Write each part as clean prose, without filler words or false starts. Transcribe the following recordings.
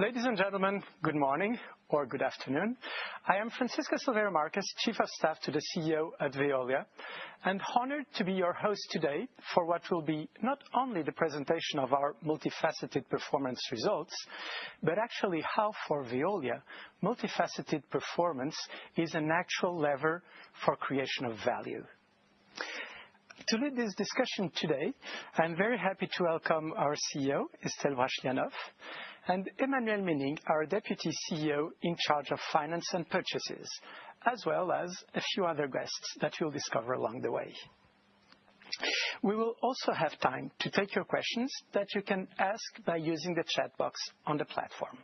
Ladies and gentlemen, good morning or good afternoon. I am Francisco Silveira Marques, Chief of Staff to the CEO at Veolia, and honored to be your host today for what will be not only the presentation of our multifaceted performance results, but actually how for Veolia, multifaceted performance is an actual lever for creation of value. To lead this discussion today, I'm very happy to welcome our CEO, Estelle Brachlianoff, and Emmanuel Menning, our Deputy CEO in charge of Finance and Purchases, as well as a few other guests that you'll discover along the way. We will also have time to take your questions that you can ask by using the chat box on the platform.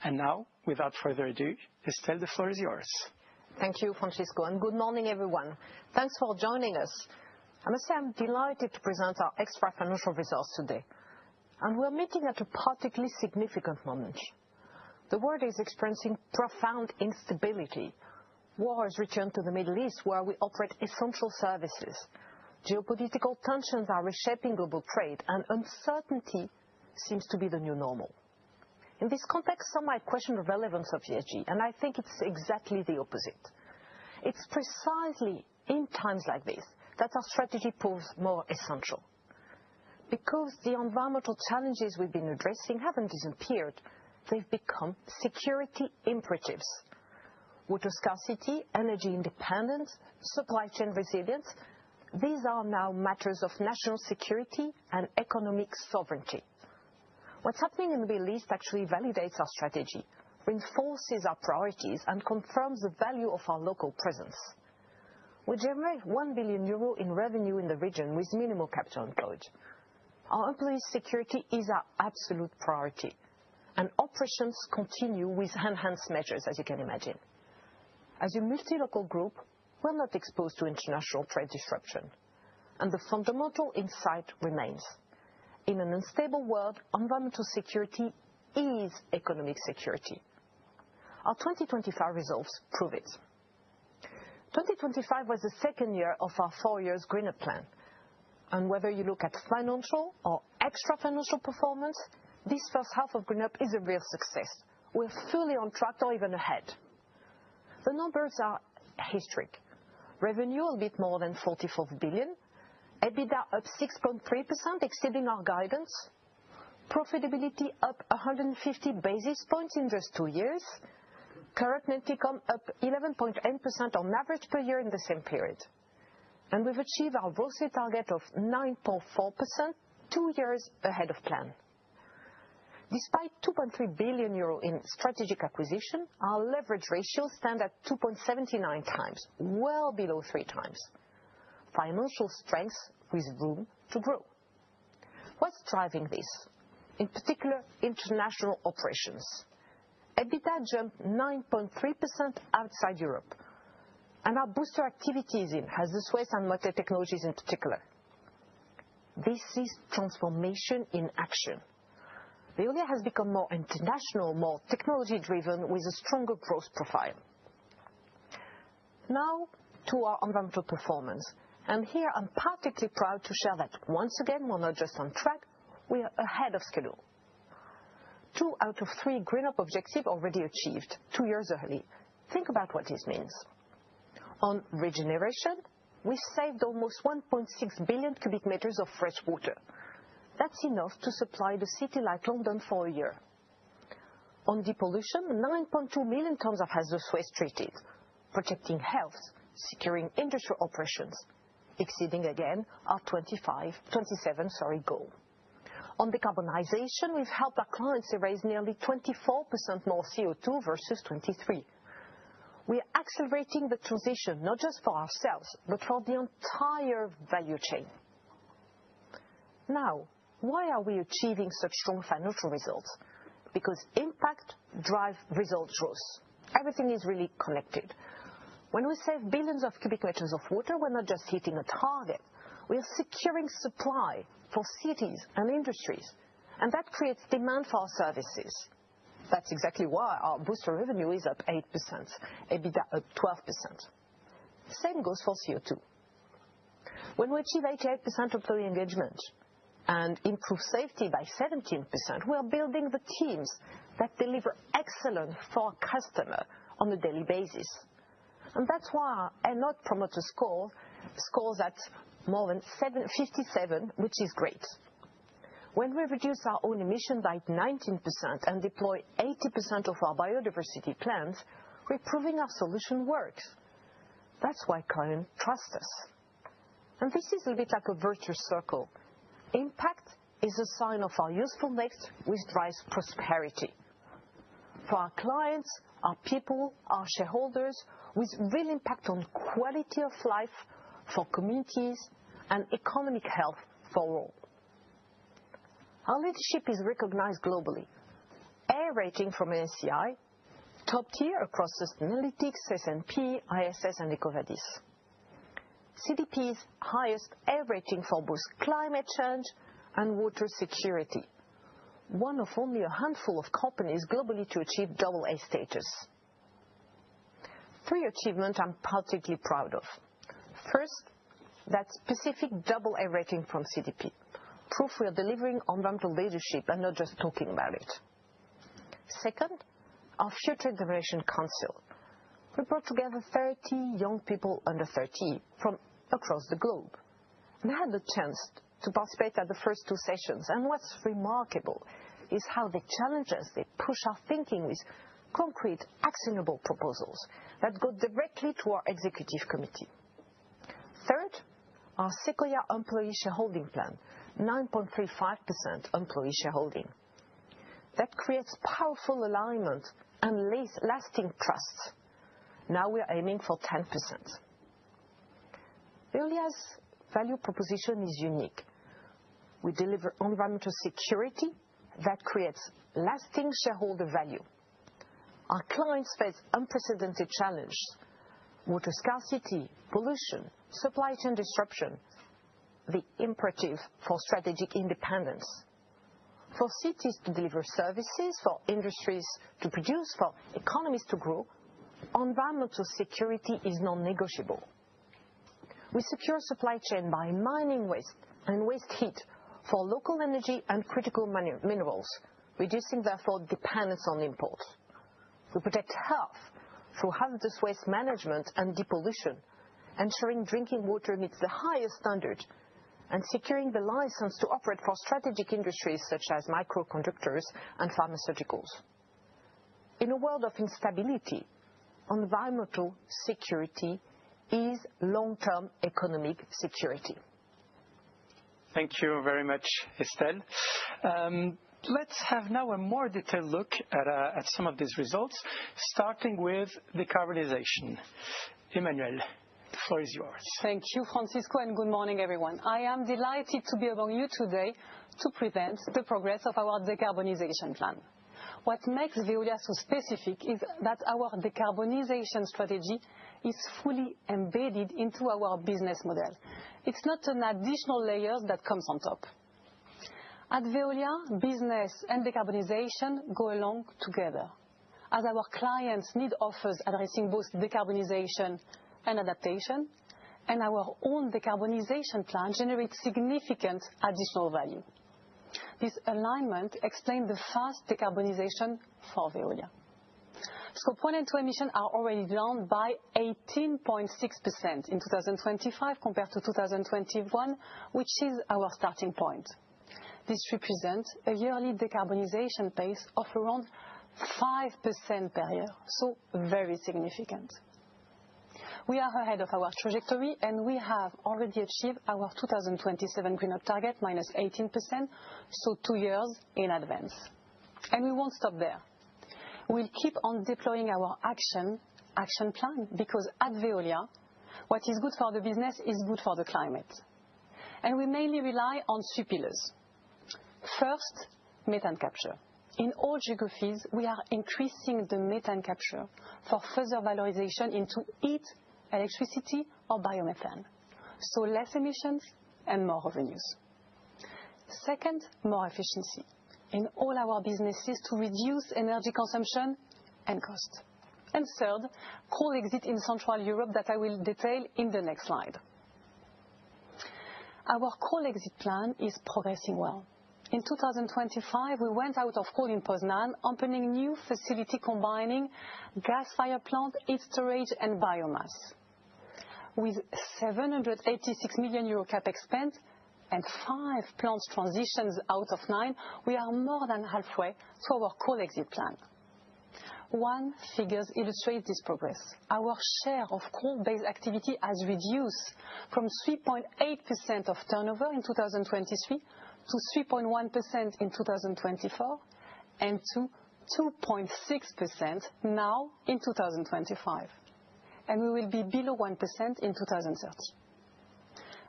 And now, without further ado, Estelle, the floor is yours. Thank you, Francisco, and good morning, everyone. Thanks for joining us. I must say I'm delighted to present our extra financial results today. And we're meeting at a particularly significant moment. The world is experiencing profound instability. War has returned to the Middle East, where we operate essential services. Geopolitical tensions are reshaping global trade, and uncertainty seems to be the new normal. In this context, some might question the relevance of ESG, and I think it's exactly the opposite. It's precisely in times like this that our strategy proves more essential. Because the environmental challenges we've been addressing haven't disappeared, they've become security imperatives. Water scarcity, energy independence, supply chain resilience, these are now matters of national security and economic sovereignty. What's happening in the Middle East actually validates our strategy, reinforces our priorities, and confirms the value of our local presence. We generate €1 billion in revenue in the region with minimal capital employed. Our employees' security is our absolute priority, and operations continue with enhanced measures, as you can imagine. As a multi-local group, we're not exposed to international trade disruption, and the fundamental insight remains. In an unstable world, environmental security is economic security. Our 2025 results prove it. 2025 was the second year of our 4 years greener plan. And whether you look at financial or extra financial performance, this first half of GreenUp is a real success. We're fully on track or even ahead. The numbers are historic. Revenue a bit more than 44 billion, EBITDA up 6.3%, exceeding our guidance, profitability up 150 basis points in just 2 years, current net income up 11.8% on average per year in the same period. And we've achieved our ROCE target of 9.4%, 2 years ahead of plan. Despite €2.3 billion in strategic acquisition, our leverage ratio stands at 2.79 times, well below 3 times. Financial strength with room to grow. What's driving this? In particular, international operations. EBITDA jumped 9.3% outside Europe. And our booster activities has the Suez and Motor Technologies in particular. This is transformation in action. Veolia has become more international, more technology-driven, with a stronger growth profile. Now to our environmental performance. And here I'm particularly proud to share that once again, we're not just on track, we are ahead of schedule. 2 out of 3 GreenUp objectives already achieved, 2 years early. Think about what this means. On regeneration, we saved almost 1.6 billion cubic meters of fresh water. That's enough to supply the city like London for a year. On depollution, 9.2 million tons of hazardous waste treated, protecting health, securing industrial operations, exceeding again our 27 goal. On decarbonization, we've helped our clients erase nearly 24% more CO2 versus 23. We are accelerating the transition, not just for ourselves, but for the entire value chain. Now, why are we achieving such strong financial results? Because impact drives result growth. Everything is really connected. When we save billions of cubic meters of water, we're not just hitting a target. We are securing supply for cities and industries, and that creates demand for our services. That's exactly why our booster revenue is up 8%, EBITDA up 12%. Same goes for CO2. When we achieve 88% employee engagement and improve safety by 17%, we are building the teams that deliver excellence for our customer on a daily basis. And that's why our Net Promoter Score scores at more than 57, which is great. When we reduce our own emission by 19% and deploy 80% of our biodiversity plans, we're proving our solution works. That's why clients trust us. And this is a bit like a virtuous circle. Impact is a sign of our usefulness, which drives prosperity. For our clients, our people, our shareholders, with real impact on quality of life for communities and economic health for all. Our leadership is recognized globally. A rating from MSCI, top tier across Sustainalytics, S&P, ISS, and EcoVadis. CDP's highest A rating for both climate change and water security, one of only a handful of companies globally to achieve AA status. 3 achievements I'm particularly proud of. First, that specific AA rating from CDP. Proof we are delivering environmental leadership and not just talking about it. Second, our Future Generation Council. We brought together 30 young people under 30 from across the globe. And I had the chance to participate at the first 2 sessions. And what's remarkable is how they challenge us, they push our thinking with concrete, actionable proposals that go directly to our executive committee. Third, our Sequoia employee shareholding plan, 9.35% employee shareholding. That creates powerful alignment and lasting trust. Now we are aiming for 10%. Veolia's value proposition is unique. We deliver environmental security that creates lasting shareholder value. Our clients face unprecedented challenges: water scarcity, pollution, supply chain disruption, the imperative for strategic independence. For cities to deliver services, for industries to produce, for economies to grow, environmental security is non-negotiable. We secure supply chain by mining waste and waste heat for local energy and critical minerals, reducing therefore dependence on imports. We protect health through hazardous waste management and depollution, ensuring drinking water meets the highest standard, and securing the license to operate for strategic industries such as microconductors and pharmaceuticals. In a world of instability, environmental security is long-term economic security. Thank you very much, Estelle. Let's have now a more detailed look at some of these results, starting with decarbonization. Emmanuel, the floor is yours. Thank you, Francisco, and good morning, everyone. I am delighted to be among you today to present the progress of our decarbonization plan. What makes Veolia so specific is that our decarbonization strategy is fully embedded into our business model. It's not an additional layer that comes on top. At Veolia, business and decarbonization go along together, as our clients need offers addressing both decarbonization and adaptation, and our own decarbonization plan generates significant additional value. This alignment explains the fast decarbonization for Veolia. Scope 1 and 2 emissions are already down by 18.6% in 2025 compared to 2021, which is our starting point. This represents a yearly decarbonization pace of around 5% per year, so very significant. We are ahead of our trajectory, and we have already achieved our 2027 green up target, minus 18%, so 2 years in advance. And we won't stop there. We'll keep on deploying our action plan, because at Veolia, what is good for the business is good for the climate. And we mainly rely on 3 pillars. First, methane capture. In all geographies, we are increasing the methane capture for further valorization into heat, electricity, or biomethane. So less emissions and more revenues. Second, more efficiency in all our businesses to reduce energy consumption and cost. And third, coal exit in Central Europe that I will detail in the next slide. Our coal exit plan is progressing well. In 2025, we went out of coal in Poznan, opening new facility combining gas-fired plant, heat storage, and biomass. With 786 million euro capex spent and 5 plant transitions out of 9, we are more than halfway to our coal exit plan. One figure illustrates this progress. Our share of coal-based activity has reduced from 3.8% of turnover in 2023 to 3.1% in 2024 and to 2.6% now in 2025. And we will be below 1% in 2030.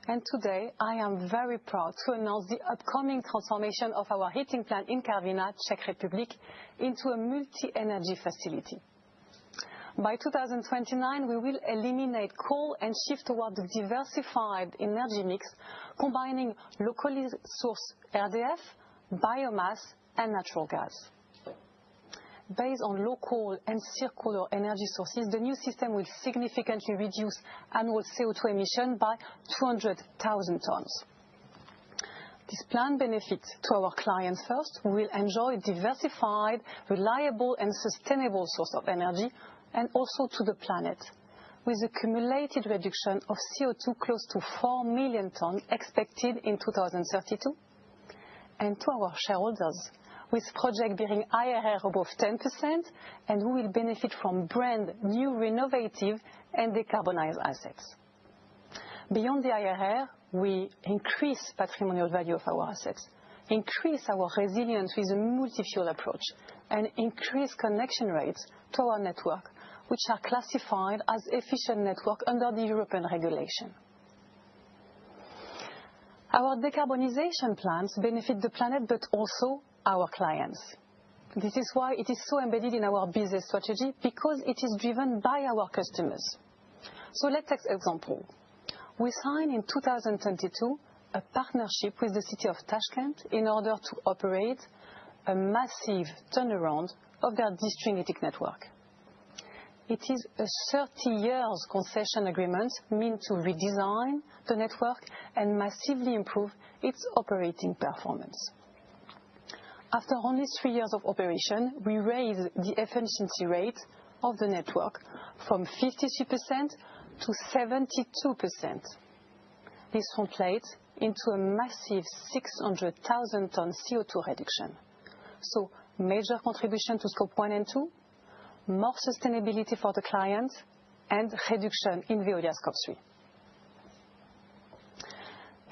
And today, I am very proud to announce the upcoming transformation of our heating plant in Karviná, Czech Republic, into a multi-energy facility. By 2029, we will eliminate coal and shift toward the diversified energy mix, combining locally sourced RDF, biomass, and natural gas. Based on local and circular energy sources, the new system will significantly reduce annual CO2 emissions by 200,000 tons. This plan benefits to our clients first, who will enjoy a diversified, reliable, and sustainable source of energy, and also to the planet, with a cumulated reduction of CO2 close to 4 million tons expected in 2032, and to our shareholders, with projects bearing IRR above 10% and who will benefit from brand new, innovative, and decarbonized assets. Beyond the IRR, we increase patrimonial value of our assets, increase our resilience with a multi-fuel approach, and increase connection rates to our network, which are classified as efficient network under the European regulation. Our decarbonization plans benefit the planet, but also our clients. This is why it is so embedded in our business strategy, because it is driven by our customers. So let's take an example. We signed in 2022 a partnership with the city of Tashkent in order to operate a massive turnaround of their district heating network. It is a 30-year concession agreement meant to redesign the network and massively improve its operating performance. After only 3 years of operation, we raised the efficiency rate of the network from 53% to 72%. This translates into a massive 600,000 tons CO2 reduction. So, major contribution to Scope 1 and 2, more sustainability for the client, and reduction in Veolia Scope 3.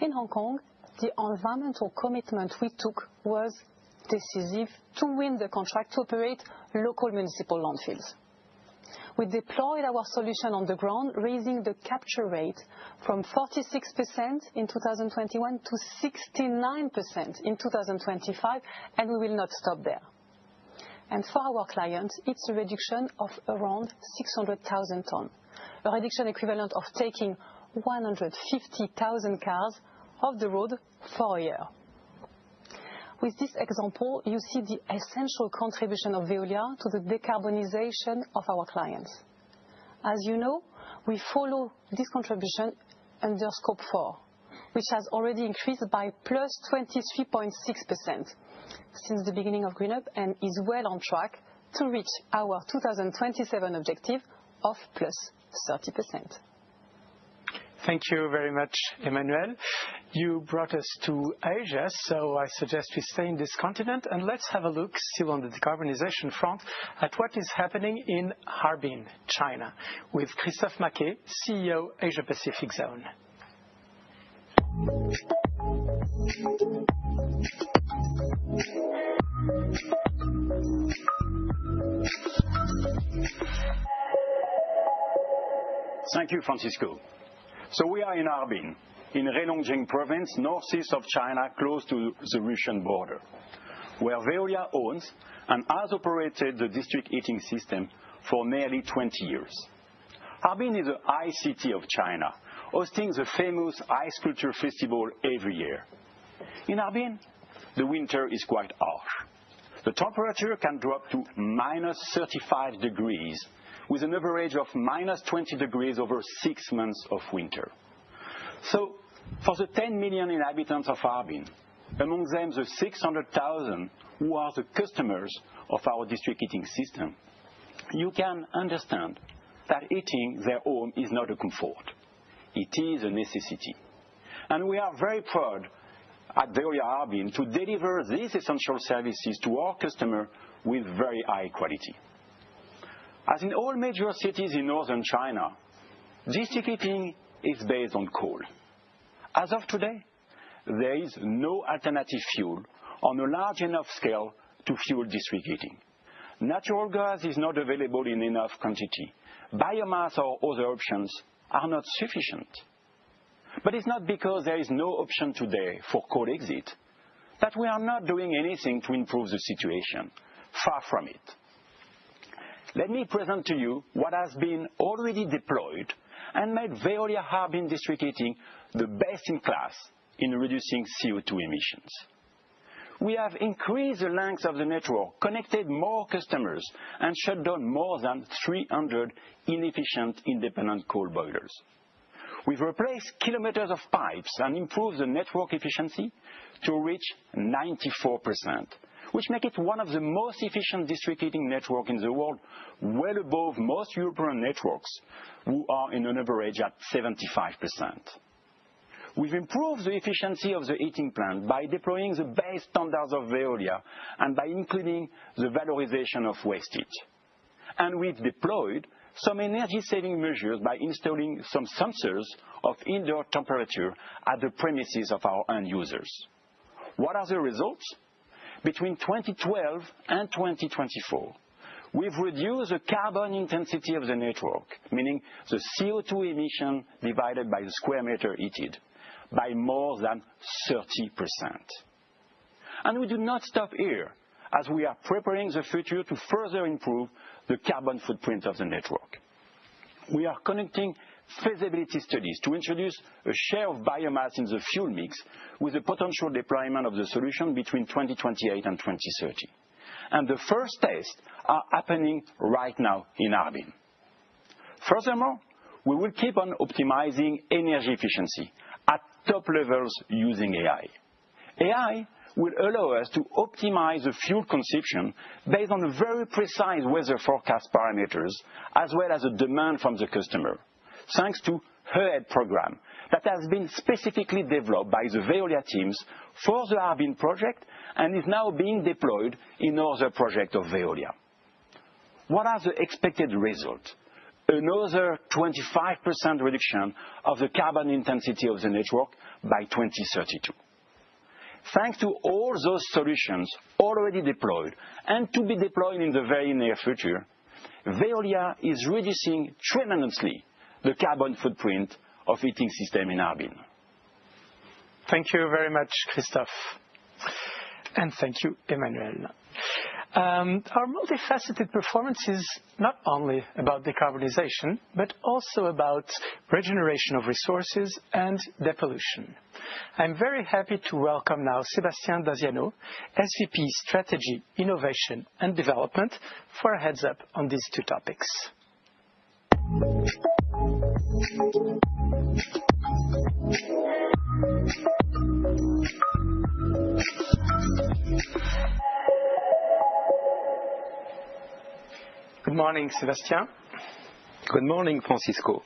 In Hong Kong, the environmental commitment we took was decisive to win the contract to operate local municipal landfills. We deployed our solution on the ground, raising the capture rate from 46% in 2021 to 69% in 2025, and we will not stop there. And for our clients, it's a reduction of around 600,000 tons, a reduction equivalent of taking 150,000 cars off the road for a year. With this example, you see the essential contribution of Veolia to the decarbonization of our clients. As you know, we follow this contribution under Scope 4, which has already increased by plus 23.6% since the beginning of GreenUp and is well on track to reach our 2027 objective of plus 30%. Thank you very much, Emmanuel. You brought us to Asia, so I suggest we stay in this continent and let's have a look, still on the decarbonization front, at what is happening in Harbin, China, with Christophe Maquet, CEO Asia Pacific Zone. Thank you, Francisco. So we are in Harbin, in Heilongjiang province, northeast of China, close to the Russian border, where Veolia owns and has operated the district heating system for nearly 20 years. Harbin is the ice city of China, hosting the famous Ice Culture Festival every year. In Harbin, the winter is quite harsh. The temperature can drop to minus 35 degrees, with an average of minus 20 degrees over 6 months of winter. So, for the 10 million inhabitants of Harbin, among them the 600,000 who are the customers of our district heating system, you can understand that heating their home is not a comfort. It is a necessity. And we are very proud at Veolia Harbin to deliver these essential services to our customers with very high quality. As in all major cities in northern China, district heating is based on coal. As of today, there is no alternative fuel on a large enough scale to fuel district heating. Natural gas is not available in enough quantity. Biomass or other options are not sufficient. But it's not because there is no option today for coal exit that we are not doing anything to improve the situation. Far from it. Let me present to you what has been already deployed and made Veolia Harbin district heating the best in class in reducing CO2 emissions. We have increased the length of the network, connected more customers, and shut down more than 300 inefficient independent coal boilers. We've replaced kilometers of pipes and improved the network efficiency to reach 94%, which makes it one of the most efficient district heating networks in the world, well above most European networks, who are in an average at 75%. We've improved the efficiency of the heating plant by deploying the base standards of Veolia and by including the valorization of wastage. And we've deployed some energy-saving measures by installing some sensors of indoor temperature at the premises of our end users. What are the results? Between 2012 and 2024, we've reduced the carbon intensity of the network, meaning the CO2 emission divided by the square meter heated, by more than 30%. And we do not stop here, as we are preparing the future to further improve the carbon footprint of the network. We are conducting feasibility studies to introduce a share of biomass in the fuel mix with a potential deployment of the solution between 2028 and 2030. And the first tests are happening right now in Harbin. Furthermore, we will keep on optimizing energy efficiency at top levels using AI. AI will allow us to optimize the fuel consumption based on very precise weather forecast parameters, as well as the demand from the customer, thanks to HEAD program that has been specifically developed by the Veolia teams for the Harbin project and is now being deployed in other projects of Veolia. What are the expected results? Another 25% reduction of the carbon intensity of the network by 2032. Thanks to all those solutions already deployed and to be deployed in the very near future, Veolia is reducing tremendously the carbon footprint of heating system in Harbin. Thank you very much, Christophe. And thank you, Emmanuel. Our multifaceted performance is not only about decarbonization, but also about regeneration of resources and depollution. I'm very happy to welcome now Sébastien Daziano, SVP Strategy, Innovation and Development, for a heads up on these two topics. Good morning, Sébastien. Good morning, Francisco.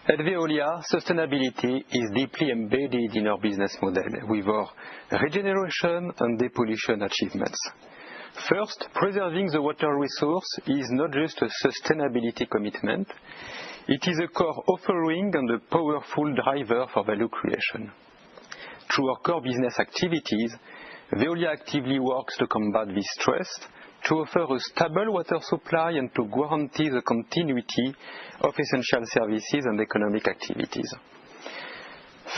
At Veolia, sustainability is deeply embedded in our business model with our regeneration and depollution achievements. First, preserving the water resource is not just a sustainability commitment, it is a core offering and a powerful driver for value creation. Through our core business activities, Veolia actively works to combat this stress, to offer a stable water supply and to guarantee the continuity of essential services and economic activities.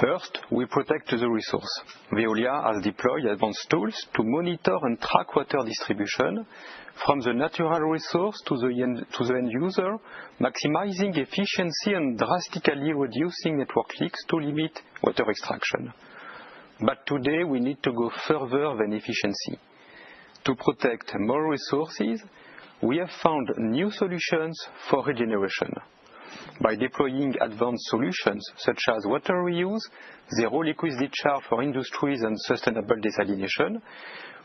First, we protect the resource. Veolia has deployed advanced tools to monitor and track water distribution from the natural resource to the end user, maximizing efficiency and drastically reducing network leaks to limit water extraction. But today we need to go further than efficiency. To protect more resources, we have found new solutions for regeneration. By deploying advanced solutions such as water reuse, zero liquid discharge for industries, and sustainable desalination,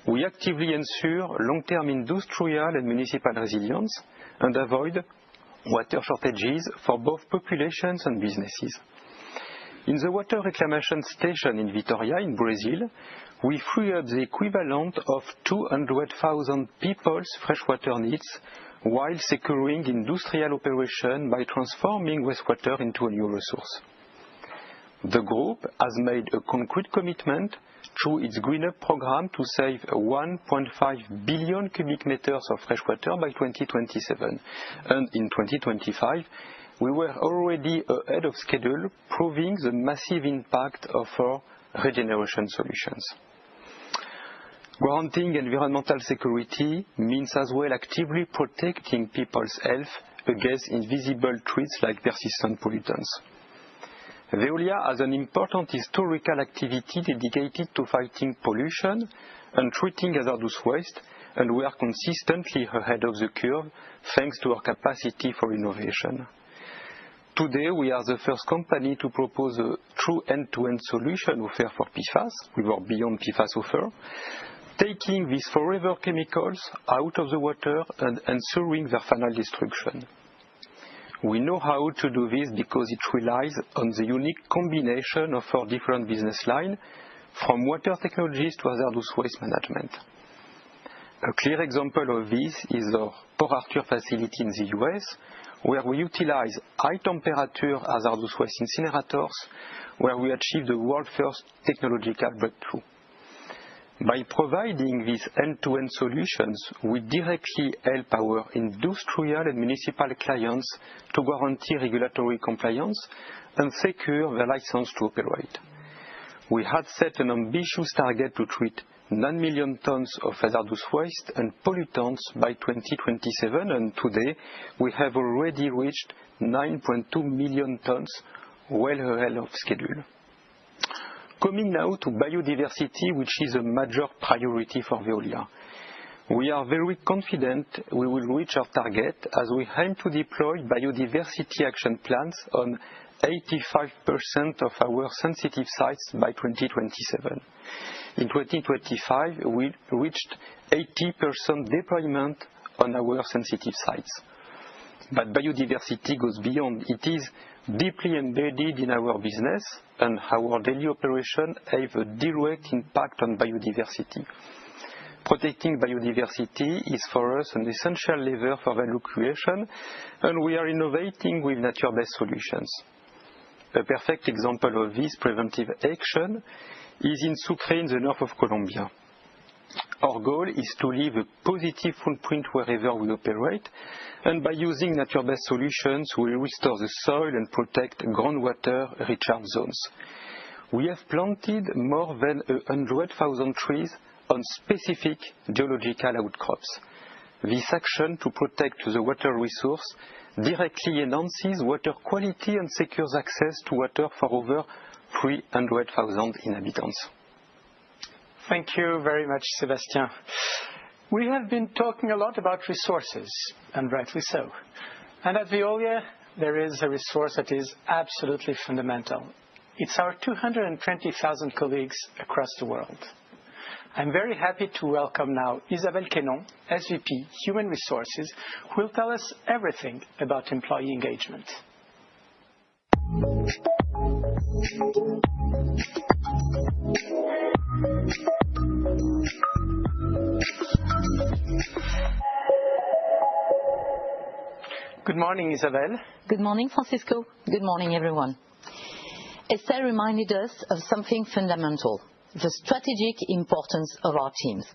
we actively ensure long-term industrial and municipal resilience and avoid water shortages for both populations and businesses. In the water reclamation station in Vitória in Brazil, we free up the equivalent of 200,000 people's freshwater needs while securing industrial operation by transforming wastewater into a new resource. The group has made a concrete commitment through its Green Up program to save 1.5 billion cubic meters of freshwater by 2027, and in 2025 we were already ahead of schedule, proving the massive impact of our regeneration solutions. Guaranteeing environmental security means as well actively protecting people's health against invisible threats like persistent pollutants. Veolia has an important historical activity dedicated to fighting pollution and treating hazardous waste, and we are consistently ahead of the curve thanks to our capacity for innovation. Today, we are the first company to propose a true end-to-end solution offer for PFAS, with our Beyond PFAS offer, taking these forever chemicals out of the water and ensuring their final destruction. We know how to do this because it relies on the unique combination of our different business lines, from water technologies to hazardous waste management. A clear example of this is our Port Arthur facility in the US, where we utilize high-temperature hazardous waste incinerators, where we achieved the world's first technological breakthrough. By providing these end-to-end solutions, we directly help our industrial and municipal clients to guarantee regulatory compliance and secure their license to operate. We had set an ambitious target to treat 9 million tons of hazardous waste and pollutants by 2027, and today we have already reached 9.2 million tons, well ahead of schedule. Coming now to biodiversity, which is a major priority for Veolia. We are very confident we will reach our target as we aim to deploy biodiversity action plans on 85% of our sensitive sites by 2027. In 2025, we reached 80% deployment on our sensitive sites. But biodiversity goes beyond. It is deeply embedded in our business, and our daily operation have a direct impact on biodiversity. Protecting biodiversity is for us an essential lever for value creation, and we are innovating with nature-based solutions. A perfect example of this preventive action is in Sucre in the north of Colombia. Our goal is to leave a positive footprint wherever we operate, and by using nature-based solutions, we restore the soil and protect groundwater recharge zones. We have planted more than 100,000 trees on specific geological outcrops. This action to protect the water resource directly enhances water quality and secures access to water for over 300,000 inhabitants. Thank you very much, Sébastien. We have been talking a lot about resources, and rightly so. And at Veolia, there is a resource that is absolutely fundamental. It's our 220,000 colleagues across the world. I'm very happy to welcome now Isabelle Quénon, SVP Human Resources, who will tell us everything about employee engagement. Good morning, Isabelle. Good morning, Francisco. Good morning, everyone. Estelle reminded us of something fundamental, the strategic importance of our teams.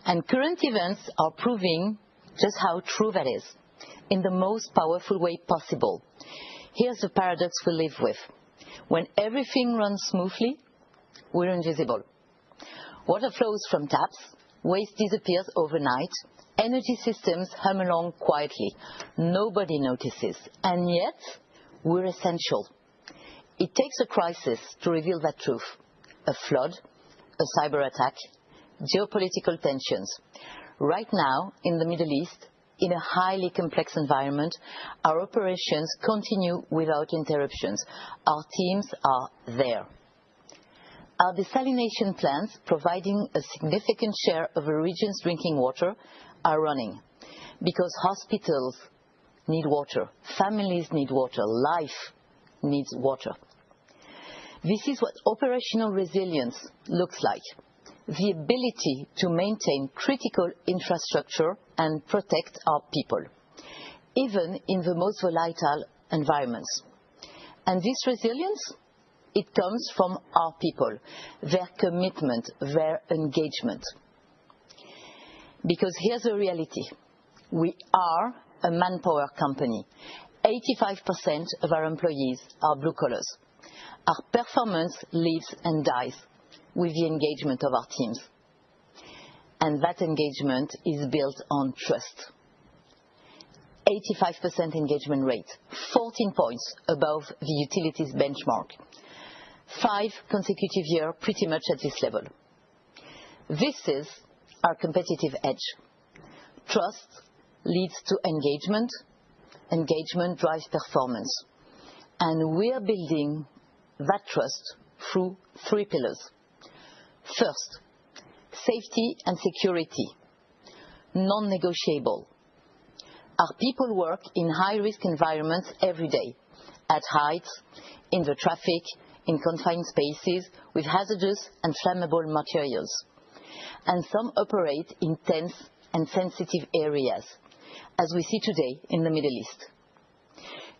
And current events are proving just how true that is, in the most powerful way possible. Here's the paradox we live with. When everything runs smoothly, we're invisible. Water flows from taps, waste disappears overnight, energy systems hum along quietly. Nobody notices, and yet we're essential. It takes a crisis to reveal that truth. A flood, a cyber attack, geopolitical tensions. Right now, in the Middle East, in a highly complex environment, our operations continue without interruptions. Our teams are there. Our desalination plants, providing a significant share of a region's drinking water, are running because hospitals need water, families need water, life needs water. This is what operational resilience looks like: the ability to maintain critical infrastructure and protect our people, even in the most volatile environments. And this resilience, it comes from our people, their commitment, their engagement. Because here's the reality: we are a manpower company. 85% of our employees are blue collars. Our performance lives and dies with the engagement of our teams. And that engagement is built on trust. 85% engagement rate, 14 points above the utilities benchmark. 5 consecutive years pretty much at this level. This is our competitive edge. Trust leads to engagement. Engagement drives performance. And we are building that trust through 3 pillars. First, safety and security, non-negotiable. Our people work in high-risk environments every day, at heights, in the traffic, in confined spaces, with hazardous and flammable materials. And some operate in tense and sensitive areas, as we see today in the Middle East.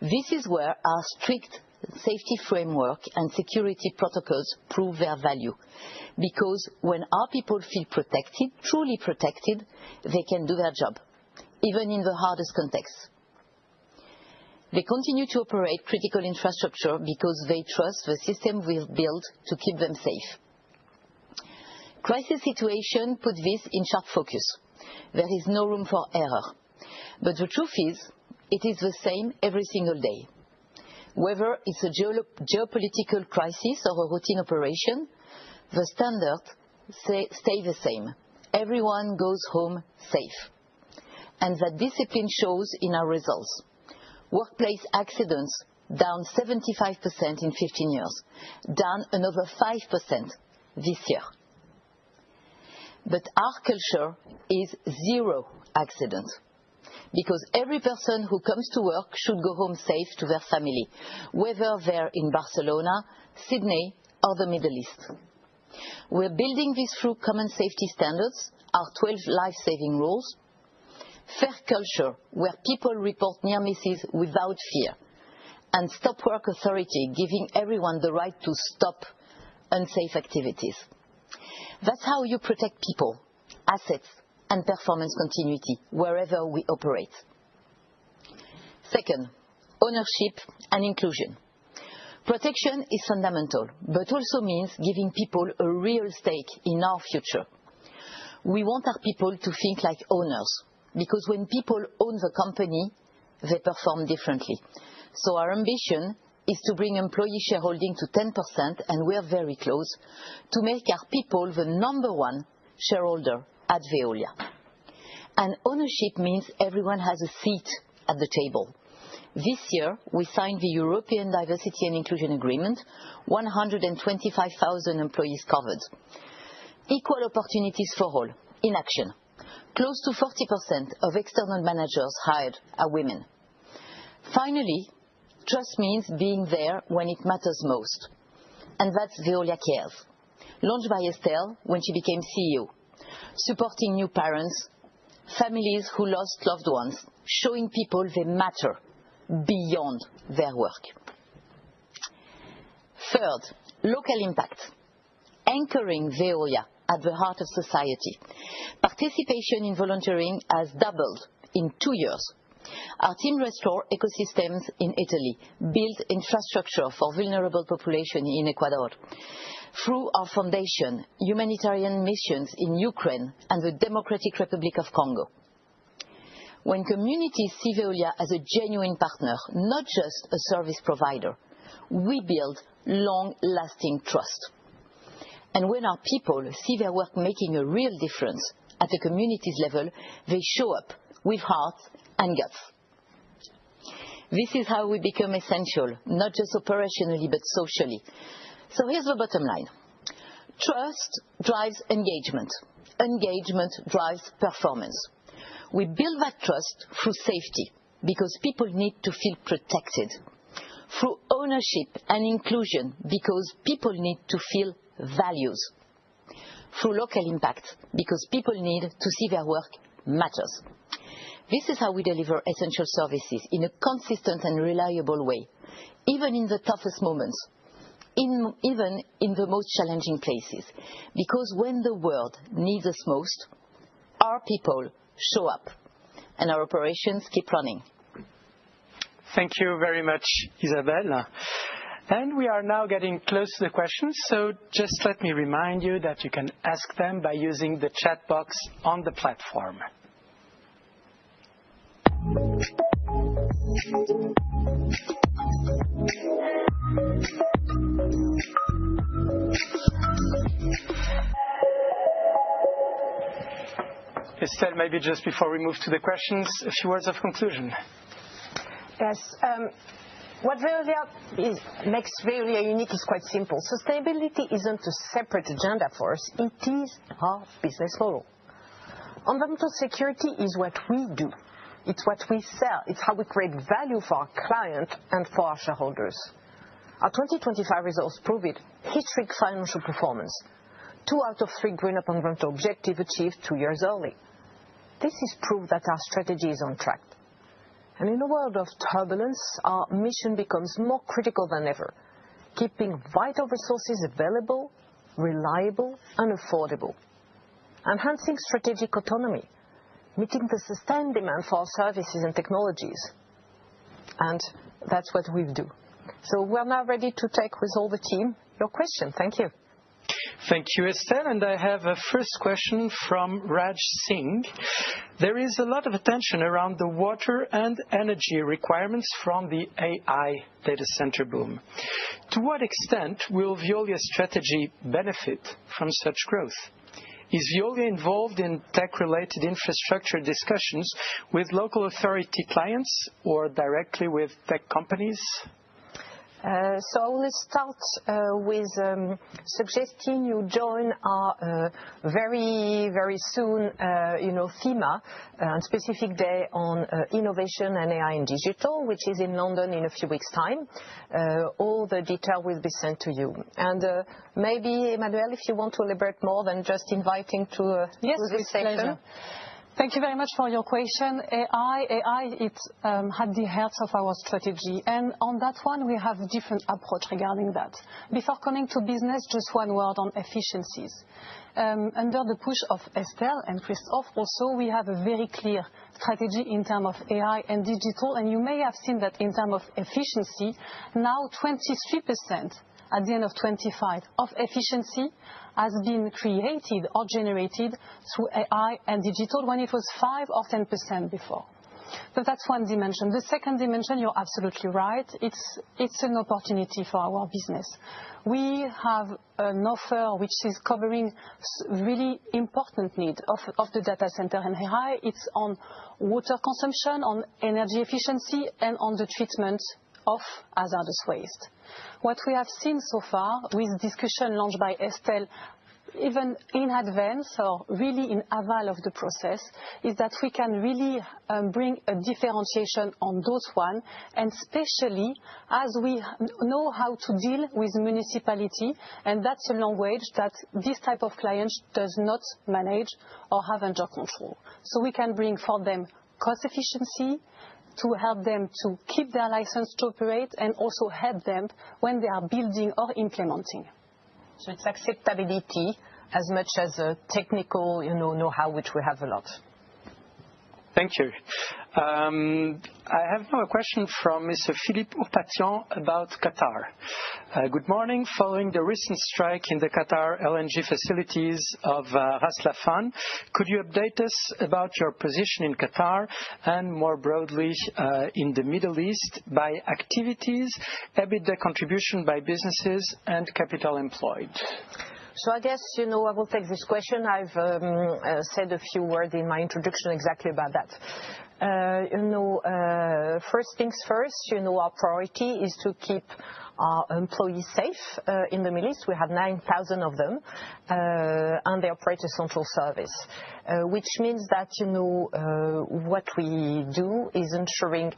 This is where our strict safety framework and security protocols prove their value, because when our people feel protected, truly protected, they can do their job, even in the hardest contexts. They continue to operate critical infrastructure because they trust the system we've built to keep them safe. Crisis situation put this in sharp focus. There is no room for error. But the truth is, it is the same every single day. Whether it's a geopolitical crisis or a routine operation, the standards stay the same. Everyone goes home safe. And that discipline shows in our results. Workplace accidents down 75% in 15 years, down another 5% this year. But our culture is zero accident, because every person who comes to work should go home safe to their family, whether they're in Barcelona, Sydney, or the Middle East. We're building this through common safety standards, our 12 life-saving rules, fair culture where people report near misses without fear, and stop work authority giving everyone the right to stop unsafe activities. That's how you protect people, assets, and performance continuity wherever we operate. Second, ownership and inclusion. Protection is fundamental, but also means giving people a real stake in our future. We want our people to think like owners, because when people own the company, they perform differently. So our ambition is to bring employee shareholding to 10%, and we are very close, to make our people the #1 shareholder at Veolia. And ownership means everyone has a seat at the table. This year, we signed the European Diversity and Inclusion Agreement, 125,000 employees covered. Equal opportunities for all, in action. Close to 40% of external managers hired are women. Finally, trust means being there when it matters most. And that's Veolia Cares, launched by Estelle when she became CEO, supporting new parents, families who lost loved ones, showing people they matter beyond their work. Third, local impact, anchoring Veolia at the heart of society. Participation in volunteering has doubled in 2 years. Our team restored ecosystems in Italy, built infrastructure for vulnerable population in Ecuador. Through our foundation, humanitarian missions in Ukraine and the Democratic Republic of Congo. When communities see Veolia as a genuine partner, not just a service provider, we build long-lasting trust. And when our people see their work making a real difference at the community's level, they show up with heart and guts. This is how we become essential, not just operationally, but socially. So here's the bottom line. Trust drives engagement. Engagement drives performance. We build that trust through safety, because people need to feel protected. Through ownership and inclusion, because people need to feel values. Through local impact, because people need to see their work matters. This is how we deliver essential services in a consistent and reliable way, even in the toughest moments, even in the most challenging places. Because when the world needs us most, our people show up and our operations keep running. Thank you very much, Isabelle. And we are now getting close to the questions, so just let me remind you that you can ask them by using the chat box on the platform. Estelle, maybe just before we move to the questions, a few words of conclusion. Yes. What Veolia makes Veolia unique is quite simple. Sustainability isn't a separate agenda for us. It is our business model. Environmental security is what we do. It's what we sell. It's how we create value for our client and for our shareholders. Our 2025 results prove it. Historic financial performance. 2 out of 3 green up environmental objectives achieved 2 years early. This is proof that our strategy is on track. And in a world of turbulence, our mission becomes more critical than ever, keeping vital resources available, reliable, and affordable. Enhancing strategic autonomy, meeting the sustained demand for our services and technologies. And that's what we do. So we're now ready to take with all the team your question. Thank you. Thank you, Estelle. And I have a first question from Raj Singh. There is a lot of attention around the water and energy requirements from the AI data center boom. To what extent will Veolia's strategy benefit from such growth? Is Veolia involved in tech-related infrastructure discussions with local authority clients or directly with tech companies? So I will start with suggesting you join our very, very soon, thema, and specific day on innovation and AI and digital, which is in London in a few weeks' time. All the detail will be sent to you. And maybe, Emmanuel, if you want to elaborate more than just inviting to this session. Pleasure. Thank you very much for your question. AI, it's at the heart of our strategy. And on that one, we have a different approach regarding that. Before coming to business, just one word on efficiencies. Under the push of Estelle and Christophe, also, we have a very clear strategy in terms of AI and digital. And you may have seen that in terms of efficiency, now 23% at the end of 25 of efficiency has been created or generated through AI and digital when it was 5 or 10% before. So that's one dimension. The second dimension, you're absolutely right. It's an opportunity for our business. We have an offer which is covering really important need of the data center and AI. It's on water consumption, on energy efficiency, and on the treatment of hazardous waste. What we have seen so far with discussion launched by Estelle, even in advance or really in aval of the process, is that we can really bring a differentiation on those one, and especially as we know how to deal with municipality, and that's a language that this type of client does not manage or have under control. So we can bring for them cost efficiency, to help them to keep their license to operate, and also help them when they are building or implementing. So it's acceptability as much as a technical, know-how, which we have a lot. Thank you. I have now a question from Mr. Philippe Ourpatian about Qatar. Good morning. Following the recent strike in the Qatar LNG facilities of Ras Laffan, could you update us about your position in Qatar and more broadly in the Middle East by activities, EBITDA contribution by businesses, and capital employed? So I guess, I will take this question. I've said a few words in my introduction exactly about that. First things first, our priority is to keep our employees safe in the Middle East. We have 9,000 of them, and they operate essential service, which means that, what we do is ensuring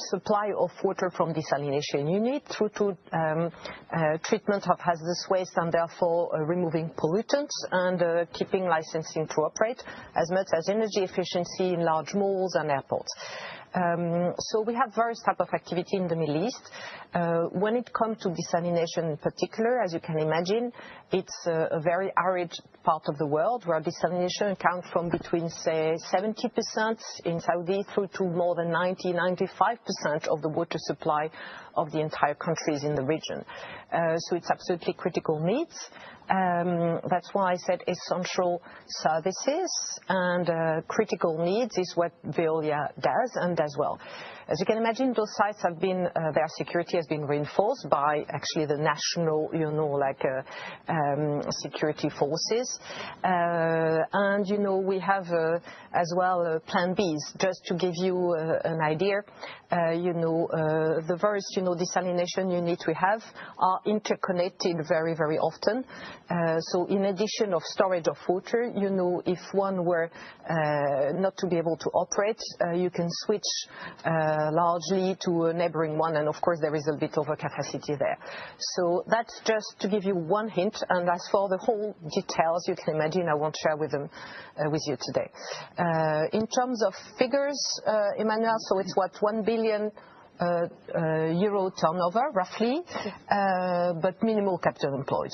supply of water from desalination unit through to treatment of hazardous waste and therefore removing pollutants and keeping licensing to operate, as much as energy efficiency in large malls and airports. So we have various types of activity in the Middle East. When it comes to desalination in particular, as you can imagine, it's a very arid part of the world where desalination accounts from between, say, 70% in Saudi through to more than 90-95% of the water supply of the entire countries in the region. So it's absolutely critical needs. That's why I said essential services and critical needs is what Veolia does and does well. As you can imagine, those sites have been, their security has been reinforced by actually the national, security forces. And, we have as well plan Bs. Just to give you an idea, the various, desalination units we have are interconnected very, very often. So in addition of storage of water, if one were not to be able to operate, you can switch largely to a neighboring one, and of course there is a bit of a capacity there. So that's just to give you one hint, and as for the whole details, you can imagine I won't share with you today. In terms of figures, Emmanuel, so it's what, 1 billion euro turnover roughly, but minimal capital employed.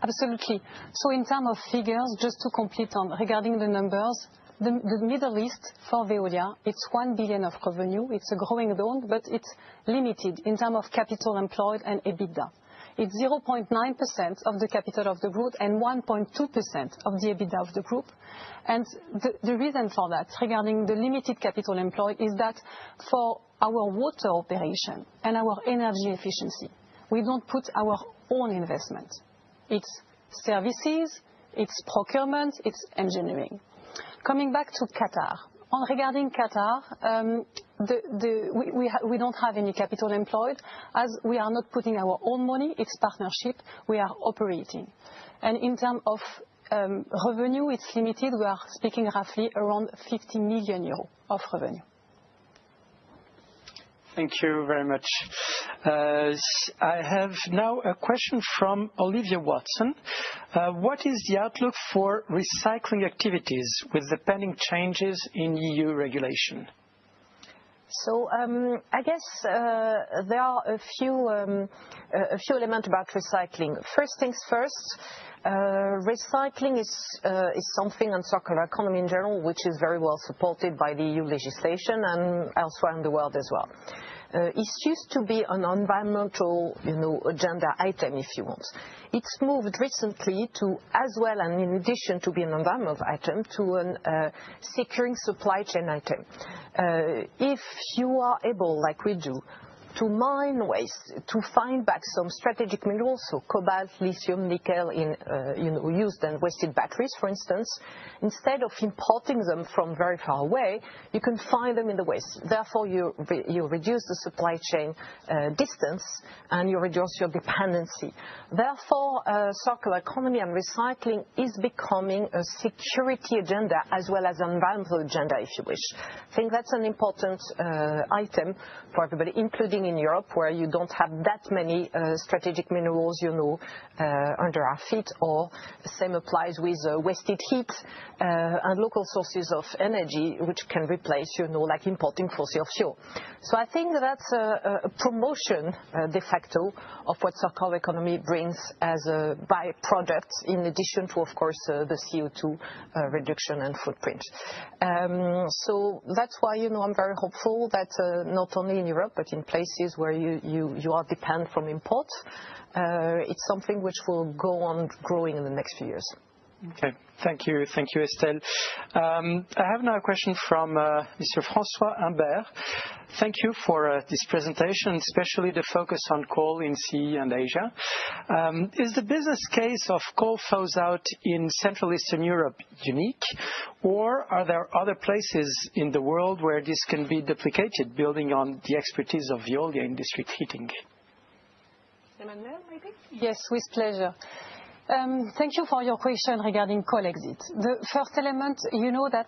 Absolutely. So in terms of figures, just to complete on regarding the numbers, the Middle East for Veolia, it's 1 billion of revenue. It's a growing zone, but it's limited in terms of capital employed and EBITDA. It's 0.9% of the capital of the group and 1.2% of the EBITDA of the group. And the reason for that, regarding the limited capital employed, is that for our water operation and our energy efficiency, we don't put our own investment. It's services, it's procurement, it's engineering. Coming back to Qatar, regarding Qatar, we don't have any capital employed, as we are not putting our own money. It's partnership. We are operating. And in terms of revenue, it's limited. We are speaking roughly around 50 million euros of revenue. Thank you very much. I have now a question from Olivia Watson. What is the outlook for recycling activities with the pending changes in EU regulation? So I guess there are a few elements about recycling. First things first, recycling is something on circular economy in general, which is very well supported by the EU legislation and elsewhere in the world as well. It used to be an environmental, agenda item, if you want. It's moved recently to, as well, and in addition to being an environmental item, to a securing supply chain item. If you are able, like we do, to mine waste, to find back some strategic minerals, so cobalt, lithium, nickel in used and wasted batteries, for instance, instead of importing them from very far away, you can find them in the waste. Therefore, you reduce the supply chain distance and you reduce your dependency. Therefore, circular economy and recycling is becoming a security agenda as well as an environmental agenda, if you wish. I think that's an important item for everybody, including in Europe, where you don't have that many strategic minerals, under our feet, or the same applies with wasted heat and local sources of energy, which can replace, like importing fossil fuel. So I think that's a promotion, de facto, of what circular economy brings as a byproduct, in addition to, of course, the CO2 reduction and footprint. So that's why, I'm very hopeful that not only in Europe, but in places where you are dependent from imports, it's something which will go on growing in the next few years. Okay, thank you, Estelle. I have now a question from Mr. François Humbert. Thank you for this presentation, especially the focus on coal in CE and Asia. Is the business case of coal phase out in Central Eastern Europe unique, or are there other places in the world where this can be duplicated, building on the expertise of Veolia in district heating? Emmanuel, maybe? Yes, with pleasure. Thank you for your question regarding coal exit. The first element, you know that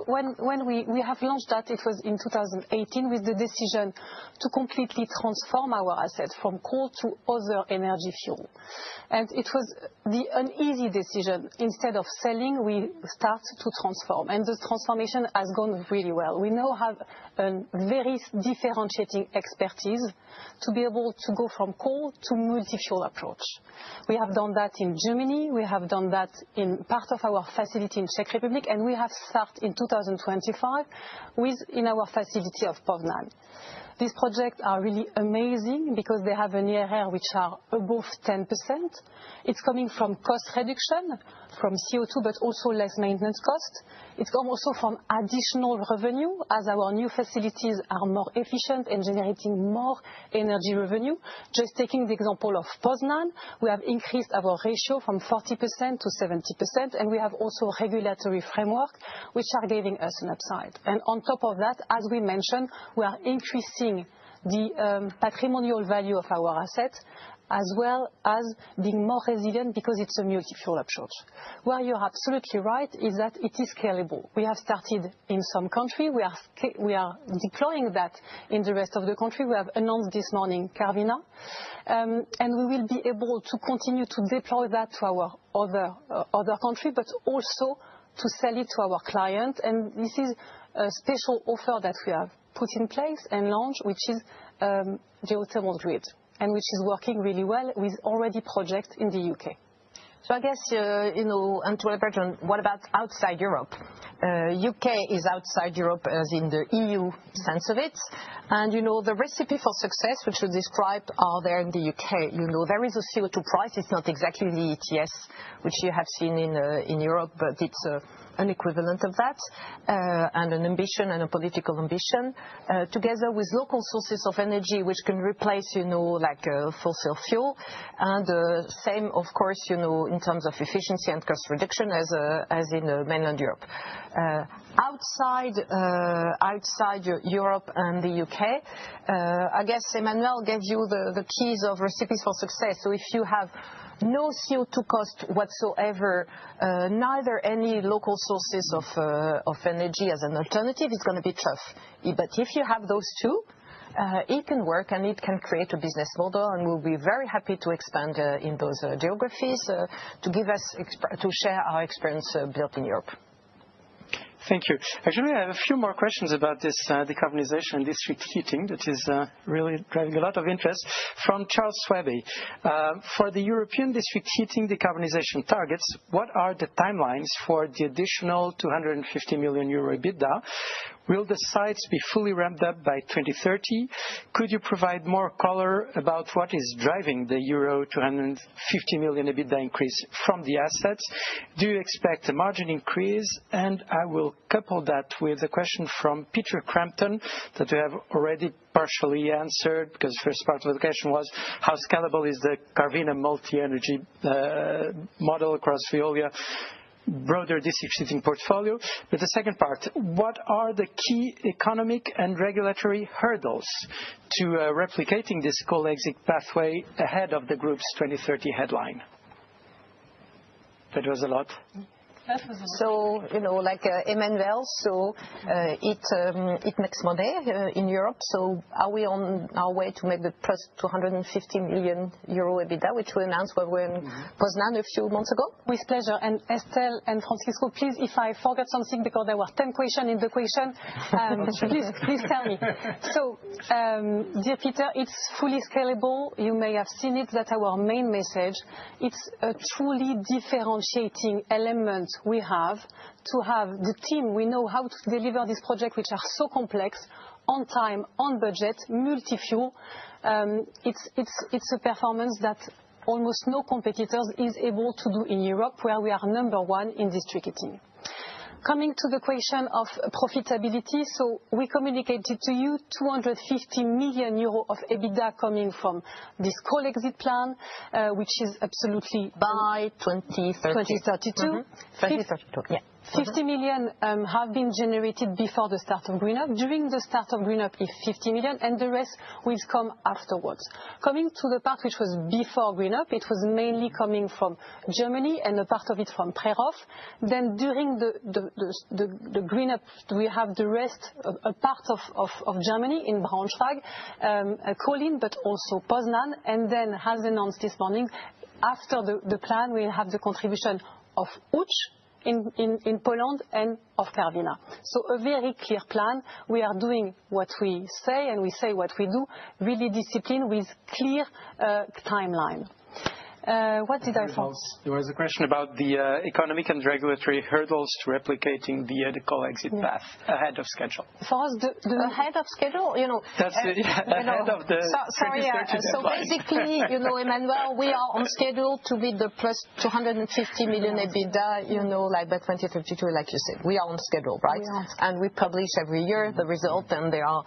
when we have launched that, it was in 2018 with the decision to completely transform our assets from coal to other energy fuel. And it was an easy decision. Instead of selling, we start to transform. And the transformation has gone really well. We now have a very differentiating expertise to be able to go from coal to multi-fuel approach. We have done that in Germany, we have done that in part of our facility in Czech Republic, and we have started in 2025 in our facility of Poznan. These projects are really amazing because they have an IRR which are above 10%. It's coming from cost reduction, from CO2, but also less maintenance cost. It comes also from additional revenue as our new facilities are more efficient and generating more energy revenue. Just taking the example of Poznan, we have increased our ratio from 40% to 70%, and we have also regulatory framework which are giving us an upside. And on top of that, as we mentioned, we are increasing the patrimonial value of our assets, as well as being more resilient because it's a multi-fuel approach. Where you're absolutely right is that it is scalable. We have started in some country. We are deploying that in the rest of the country. We have announced this morning Karviná, and we will be able to continue to deploy that to our other country, but also to sell it to our client. And this is a special offer that we have put in place and launched, which is geothermal grid, and which is working really well with already projects in the UK. So I guess, and to elaborate on what about outside Europe? UK is outside Europe as in the EU sense of it. And, the recipe for success, which you described, are there in the UK. There is a CO2 price. It's not exactly the ETS, which you have seen in Europe, but it's an equivalent of that, and an ambition and a political ambition, together with local sources of energy, which can replace, like fossil fuel. And same, of course, in terms of efficiency and cost reduction as in mainland Europe. Outside Europe and the UK, I guess Emmanuel gave you the keys of recipes for success. So if you have no CO2 cost whatsoever, neither any local sources of energy as an alternative, it's going to be tough. But if you have those two, it can work and it can create a business model, and we'll be very happy to expand in those geographies to share our experience built in Europe. Thank you. Actually, I have a few more questions about this decarbonization and district heating that is really driving a lot of interest from Charles Swaby. For the European district heating decarbonization targets, what are the timelines for the additional 250 million euro EBITDA? Will the sites be fully ramped up by 2030? Could you provide more color about what is driving the euro 250 million EBITDA increase from the assets? Do you expect a margin increase? And I will couple that with a question from Peter Crampton that we have already partially answered, because the first part of the question was how scalable is the Karviná multi-energy model across Veolia broader district heating portfolio. But the second part, what are the key economic and regulatory hurdles to replicating this coal exit pathway ahead of the group's 2030 headline? That was a lot. So, like Emmanuel, it makes money in Europe. So are we on our way to make the plus 250 million euro EBITDA, which we announced when we were in Poznan a few months ago? With pleasure. And Estelle and Francisco, please, if I forgot something, because there were 10 questions in the question, please tell me. So, dear Peter, it's fully scalable. You may have seen it, that our main message, it's a truly differentiating element we have to have the team. We know how to deliver these projects, which are so complex, on time, on budget, multi-fuel. It's a performance that almost no competitors is able to do in Europe, where we are number one in district heating. Coming to the question of profitability, so we communicated to you 250 million euro of EBITDA coming from this coal exit plan, which is absolutely by 2032. 2032, yeah. 50 million have been generated before the start of Green Up. During the start of Green Up is 50 million, and the rest will come afterwards. Coming to the part which was before Green Up, it was mainly coming from Germany and a part of it from Prerov. Then during the Green Up, we have the rest, a part of Germany in Braunschweig, Kolin, but also Poznan. And then, as announced this morning, after the plan, we have the contribution of Łódź in Poland and of Karwina. So a very clear plan. We are doing what we say and we say what we do, really disciplined with clear timeline. What did I find? There was a question about the economic and regulatory hurdles to replicating the coal exit path ahead of schedule. For us, ahead of schedule, That's ahead of the. So basically, Emmanuel, we are on schedule to be the plus 250 million EBITDA, like by 2032, like you said. We are on schedule, right? And we publish every year the result, and they are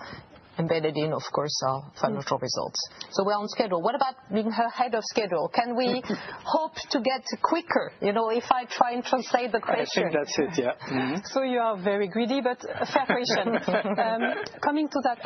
embedded in, of course, our financial results. So we're on schedule. What about being ahead of schedule? Can we hope to get quicker? If I try and translate the question. I think that's it, yeah. Mm-hmm. So you are very greedy, but a fair question. Coming to that,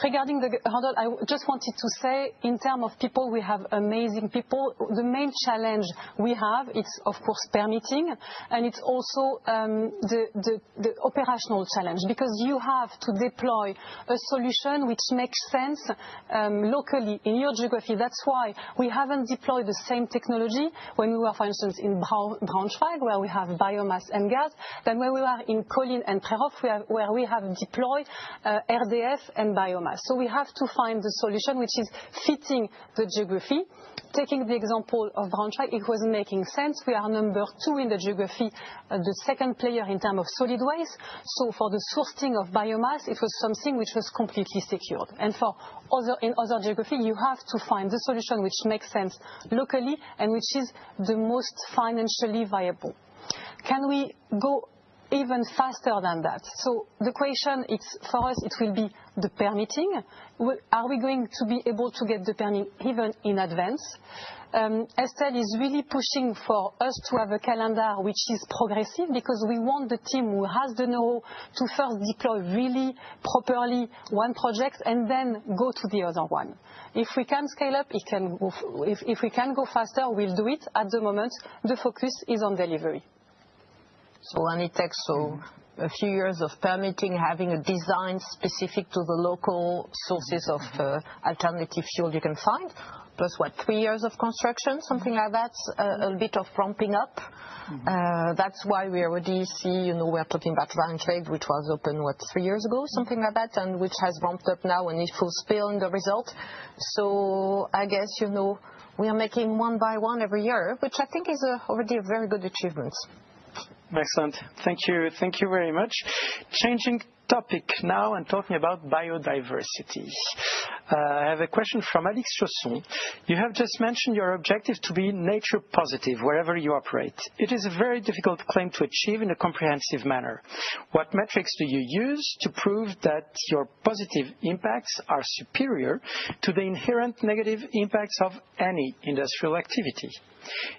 regarding the hurdle, I just wanted to say, in terms of people, we have amazing people. The main challenge we have, it's of course permitting, and it's also the operational challenge, because you have to deploy a solution which makes sense locally in your geography. That's why we haven't deployed the same technology when we were, for instance, in Braunschweig, where we have biomass and gas, than when we were in Kolin and Prerov, where we have deployed RDF and biomass. So we have to find the solution which is fitting the geography. Taking the example of Braunschweig, it was making sense. We are number 2 in the geography, the second player in terms of solid waste. So for the sourcing of biomass, it was something which was completely secured. And in other geography, you have to find the solution which makes sense locally and which is the most financially viable. Can we go even faster than that? So the question, for us, it will be the permitting. Are we going to be able to get the permit even in advance? Estelle is really pushing for us to have a calendar which is progressive, because we want the team who has the know-how to first deploy really properly one project and then go to the other one. If we can scale up, if we can go faster, we'll do it. At the moment, the focus is on delivery. So and it takes a few years of permitting, having a design specific to the local sources of alternative fuel you can find, plus 3 years of construction, something like that, a bit of ramping up. That's why we already see, we're talking about Braunschweig, which was open, 3 years ago, something like that, and which has ramped up now and is full spill in the result. So I guess, we are making one by one every year, which I think is already a very good achievement. Excellent. Thank you very much. Changing topic now and talking about biodiversity. I have a question from Alex Chausson. You have just mentioned your objective to be nature positive wherever you operate. It is a very difficult claim to achieve in a comprehensive manner. What metrics do you use to prove that your positive impacts are superior to the inherent negative impacts of any industrial activity?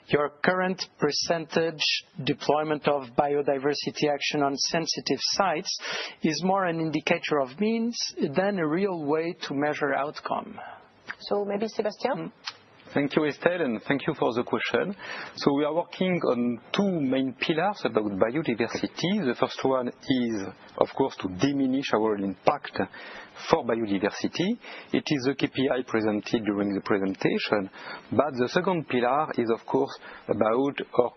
Your current percentage deployment of biodiversity action on sensitive sites is more an indicator of means than a real way to measure outcome. So maybe Sébastien? Thank you, Estelle, and thank you for the question. So we are working on 2 main pillars about biodiversity. The first one is, of course, to diminish our impact for biodiversity. It is the KPI presented during the presentation. But the second pillar is, of course, about our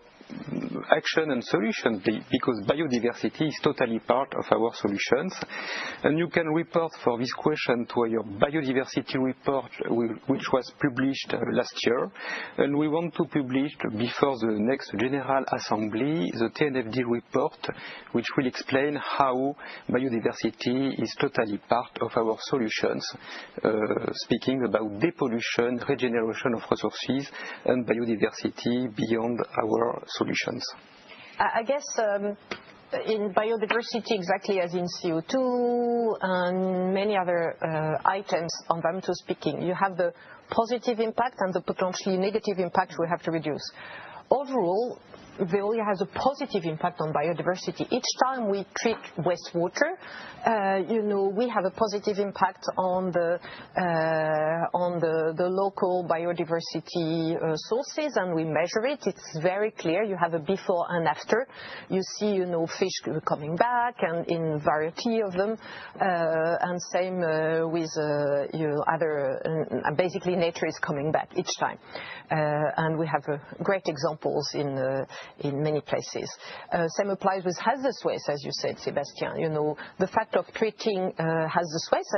action and solutions because biodiversity is totally part of our solutions. And you can report for this question to your biodiversity report, which was published last year. And we want to publish before the next General Assembly the TNFD report, which will explain how biodiversity is totally part of our solutions, speaking about depollution, regeneration of resources, and biodiversity beyond our solutions. I guess in biodiversity, exactly as in CO2 and many other items, environmental speaking, you have the positive impact and the potentially negative impact we have to reduce. Overall, Veolia has a positive impact on biodiversity. Each time we treat wastewater, we have a positive impact on the local biodiversity sources, and we measure it. It's very clear. You have a before and after. You see, fish coming back, and in variety of them, and same with other. Basically, nature is coming back each time, and we have great examples in many places. Same applies with hazardous waste, as you said, Sébastien. The fact of treating hazardous waste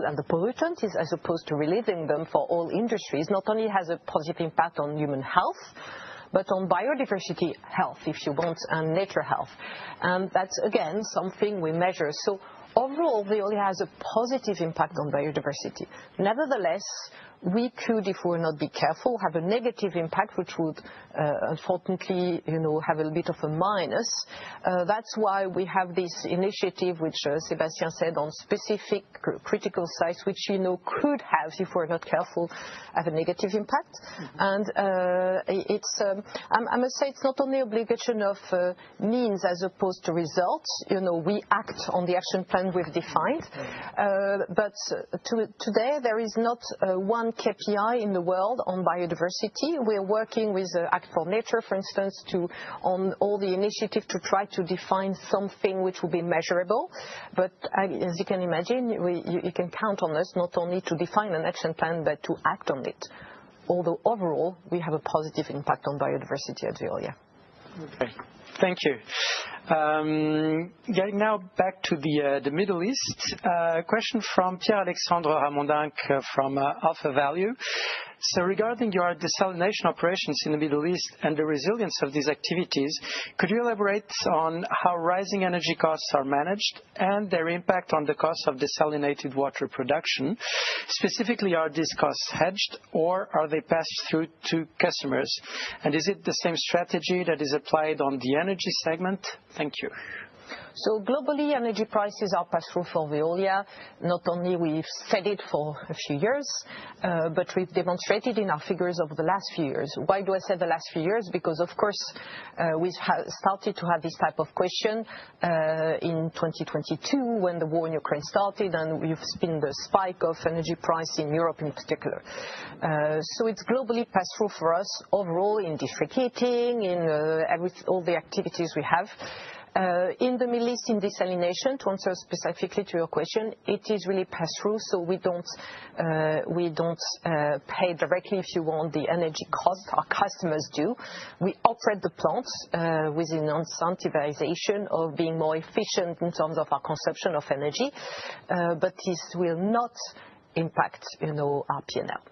and the pollutant is as opposed to relieving them for all industries not only has a positive impact on human health, but on biodiversity health, if you want, and nature health. And that's, again, something we measure. So overall, Veolia has a positive impact on biodiversity. Nevertheless, we could, if we were not be careful, have a negative impact, which would unfortunately, have a little bit of a minus. That's why we have this initiative, which Sébastien said, on specific critical sites, which could have, if we're not careful, have a negative impact. And I must say, it's not only obligation of means as opposed to results. We act on the action plan we've defined, but today there is not one KPI in the world on biodiversity. We're working with Act for Nature, for instance, on all the initiative to try to define something which will be measurable. But as you can imagine, you can count on us not only to define an action plan, but to act on it. Although overall, we have a positive impact on biodiversity at Veolia. Okay. Thank you. Getting now back to the Middle East, a question from Pierre-Alexandre Ramondinck from Alpha Value. So regarding your desalination operations in the Middle East and the resilience of these activities, could you elaborate on how rising energy costs are managed and their impact on the cost of desalinated water production? Specifically, are these costs hedged or are they passed through to customers? And is it the same strategy that is applied on the energy segment? Thank you. So globally, energy prices are passed through for Veolia. Not only we've said it for a few years, but we've demonstrated in our figures over the last few years. Why do I say the last few years? Because, of course, we started to have this type of question in 2022 when the war in Ukraine started, and we've seen the spike of energy price in Europe in particular. So it's globally passed through for us overall in district heating, in all the activities we have. In the Middle East, in desalination, to answer specifically to your question, it is really pass through, so we don't pay directly, if you want, the energy cost. Our customers do. We operate the plants with an incentivization of being more efficient in terms of our consumption of energy, but this will not impact, our P&L.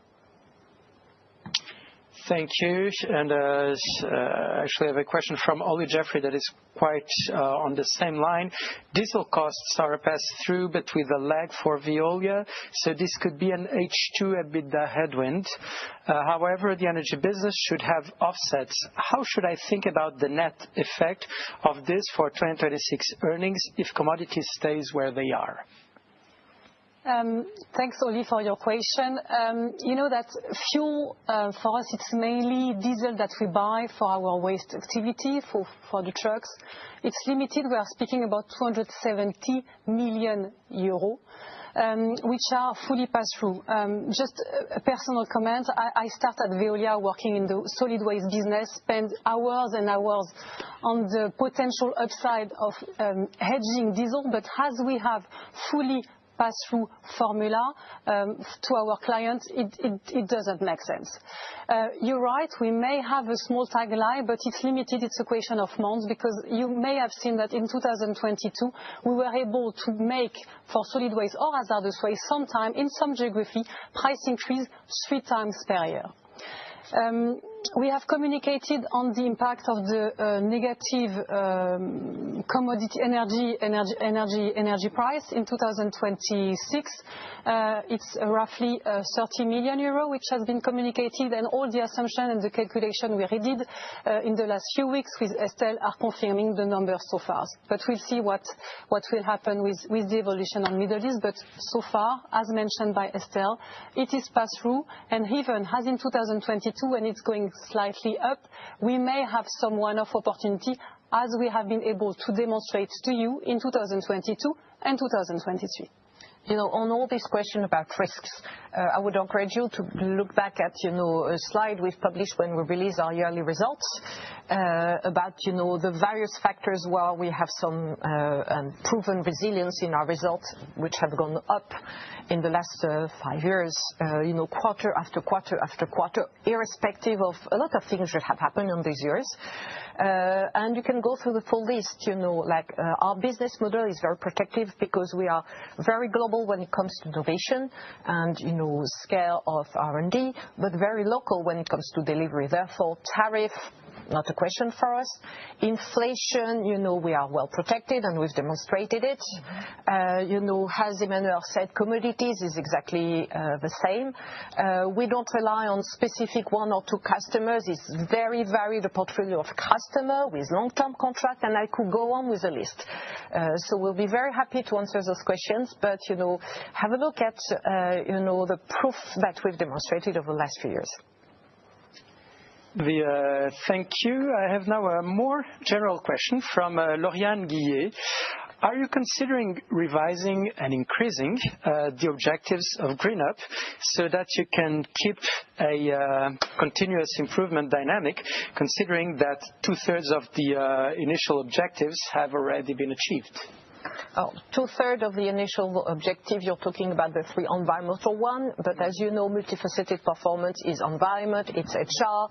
Thank you. And actually, I have a question from Ollie Jeffrey that is quite on the same line. Diesel costs are passed through, but with a lag for Veolia, so this could be an H2 EBITDA headwind. However, the energy business should have offsets. How should I think about the net effect of this for 2026 earnings if commodities stays where they are? Thanks, Oli, for your question. You know that fuel, for us, it's mainly diesel that we buy for our waste activity, for the trucks. It's limited. We are speaking about 270 million euros, which are fully passed through. Just a personal comment, I started at Veolia working in the solid waste business, spent hours and hours on the potential upside of hedging diesel, but as we have fully pass-through formula to our clients, it doesn't make sense. You're right, we may have a small tagline, but it's limited. It's a question of months, because you may have seen that in 2022 we were able to make for solid waste or hazardous waste sometime in some geography price increase 3 times per year. We have communicated on the impact of the negative commodity energy price in 2026. It's roughly 30 million euro, which has been communicated, and all the assumption and the calculation we redid in the last few weeks with Estelle are confirming the numbers so far. But we'll see what will happen with the evolution on Middle East. But so far, as mentioned by Estelle, it is passed through, and even as in 2022, when it's going slightly up, we may have some one-off opportunity, as we have been able to demonstrate to you in 2022 and 2023. On all this question about risks, I would encourage you to look back at, a slide we've published when we released our yearly results about, the various factors where we have some proven resilience in our results, which have gone up in the last 5 years, quarter after quarter after quarter, irrespective of a lot of things that have happened in these years. And you can go through the full list, our business model is very protective because we are very global when it comes to innovation and, scale of R&D, but very local when it comes to delivery. Therefore, tariff, not a question for us. Inflation, we are well protected and we've demonstrated it. As Emmanuel said, commodities is exactly the same. We don't rely on specific 1 or 2 customers. It's very varied, the portfolio of customer with long-term contract, and I could go on with the list. So we'll be very happy to answer those questions, but have a look at the proof that we've demonstrated over the last few years. Thank you. I have now a more general question from Lauriane Guillet. Are you considering revising and increasing the objectives of Green Up so that you can keep a continuous improvement dynamic, considering that 2/3 of the initial objectives have already been achieved? 2/3 of the initial objective, you're talking about the 3 environmental one, but as you know, multifaceted performance is environment, it's HR,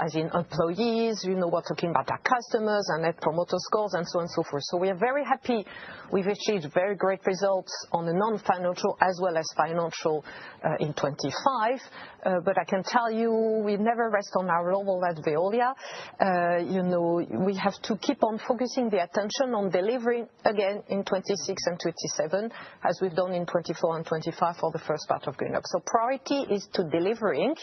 as in employees, we're talking about our customers and net promoter scores and so on and so forth. So we are very happy we've achieved very great results on the non-financial as well as financial in 25, but I can tell you we never rest on our laurels at Veolia. We have to keep on focusing the attention on delivering again in 26 and 27, as we've done in 24 and 25 for the first part of Green Up. So priority is to delivering,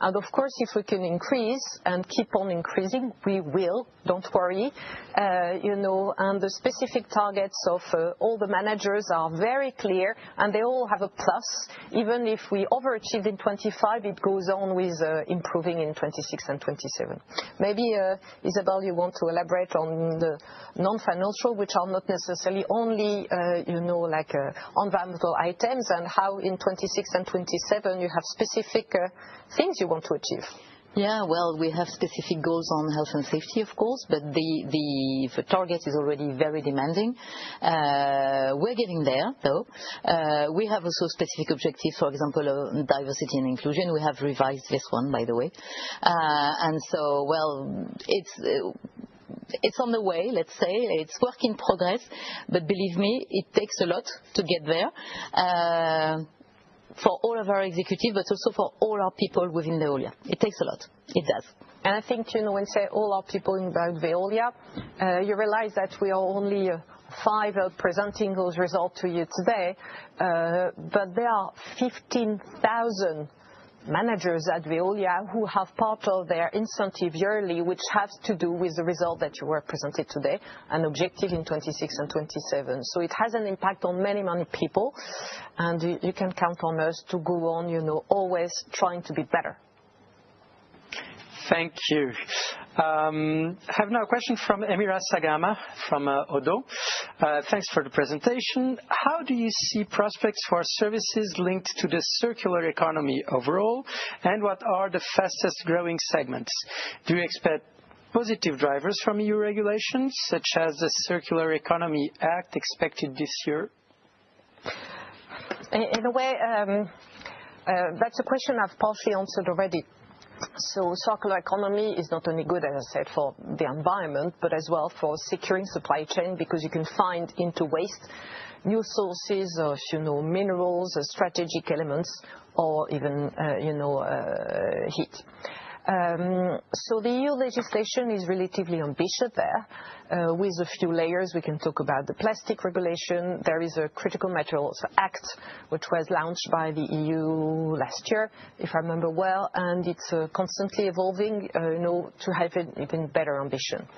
and of course, if we can increase and keep on increasing, we will. Don't worry. And the specific targets of all the managers are very clear, and they all have a plus. Even if we overachieved in 25, it goes on with improving in 26 and 27. Maybe, Isabelle, you want to elaborate on the non-financial, which are not necessarily only, environmental items, and how in 26 and 27 you have specific things you want to achieve. Yeah, well, we have specific goals on health and safety, of course, but the target is already very demanding. We're getting there, though. We have also specific objectives, for example, diversity and inclusion. We have revised this one, by the way. And so, well, it's on the way, let's say. It's work in progress, but believe me, it takes a lot to get there. For all of our executives, but also for all our people within Veolia. It takes a lot. It does. And I think, when you say all our people in Veolia, you realize that we are only 5 presenting those results to you today, but there are 15,000 managers at Veolia who have part of their incentive yearly, which has to do with the result that you were presented today, an objective in 26 and 27. So it has an impact on many, many people, and you can count on us to go on, always trying to be better. Thank you. I have now a question from Emira Sagama from Odo. Thanks for the presentation. How do you see prospects for services linked to the circular economy overall, and what are the fastest growing segments? Do you expect positive drivers from EU regulations, such as the Circular Economy Act expected this year? In a way, that's a question I've partially answered already. So circular economy is not only good, as I said, for the environment, but as well for securing supply chain, because you can find into waste new sources of, minerals, strategic elements, or even, heat. So the EU legislation is relatively ambitious there, with a few layers. We can talk about the plastic regulation. There is a Critical Materials Act, which was launched by the EU last year, if I remember well, and it's constantly evolving, to have an even better ambition.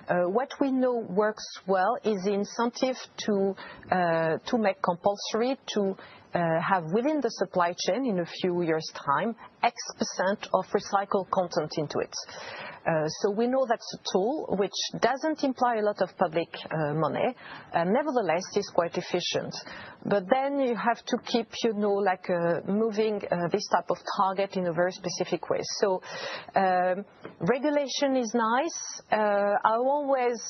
What we know works well is the incentive to make compulsory to have within the supply chain in a few years' time X% of recycled content into it. So we know that's a tool which doesn't imply a lot of public money, nevertheless is quite efficient. But then you have to keep, moving this type of target in a very specific way. So regulation is nice. I'm always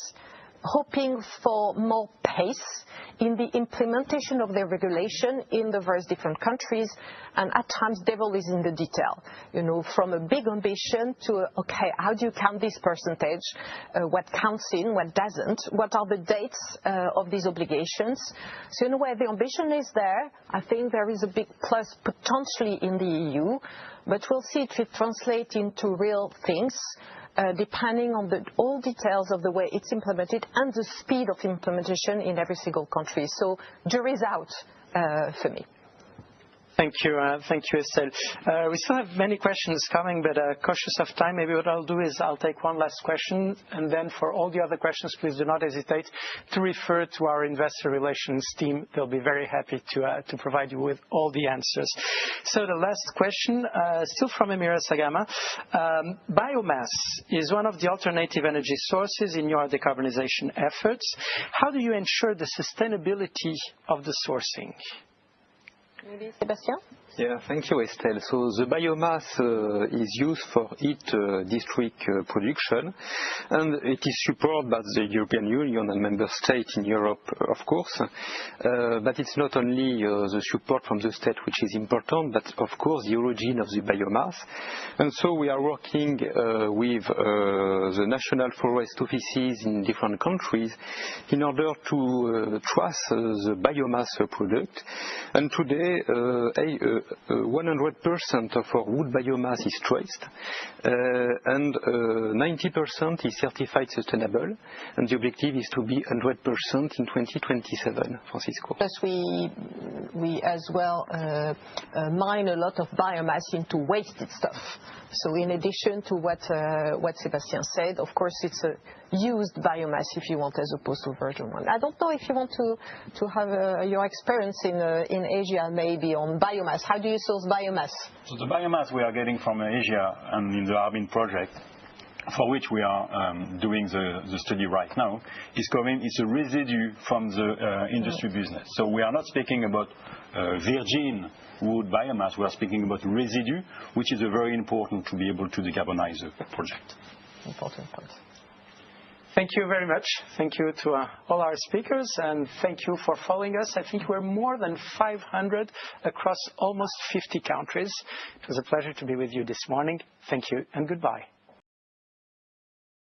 hoping for more pace in the implementation of the regulation in the various different countries, and at times devil is in the detail, from a big ambition to, okay, how do you count this percentage, what counts in, what doesn't, what are the dates of these obligations. So in a way, the ambition is there. I think there is a big plus potentially in the EU, but we'll see if it translates into real things, depending on all details of the way it's implemented and the speed of implementation in every single country. So jury's out for me. Thank you, Estelle. We still have many questions coming, but cautious of time, maybe what I'll do is I'll take one last question, and then for all the other questions, please do not hesitate to refer to our investor relations team. They'll be very happy to provide you with all the answers. So the last question, still from Emira Sagama. Biomass is one of the alternative energy sources in your decarbonization efforts. How do you ensure the sustainability of the sourcing? Maybe Sébastien? Yeah, thank you, Estelle. So the biomass is used for heat district production, and it is supported by the European Union and member states in Europe, of course. But it's not only the support from the state which is important, but of course the origin of the biomass. And so we are working with the national forest offices in different countries in order to trace the biomass product. And today, 100% of our wood biomass is traced, and 90% is certified sustainable, and the objective is to be 100% in 2027, Francisco. Plus we as well mine a lot of biomass into wasted stuff. So in addition to what Sébastien said, of course it's a used biomass, if you want, as opposed to virgin one. I don't know if you want to have your experience in Asia maybe on biomass. How do you source biomass? So the biomass we are getting from Asia and in the Harbin project, for which we are doing the study right now, it's a residue from the industry business. So we are not speaking about virgin wood biomass, we are speaking about residue, which is very important to be able to decarbonize the project. Important point. Thank you very much. Thank you to all our speakers, and thank you for following us. I think we're more than 500 across almost 50 countries. It was a pleasure to be with you this morning. Thank you and goodbye.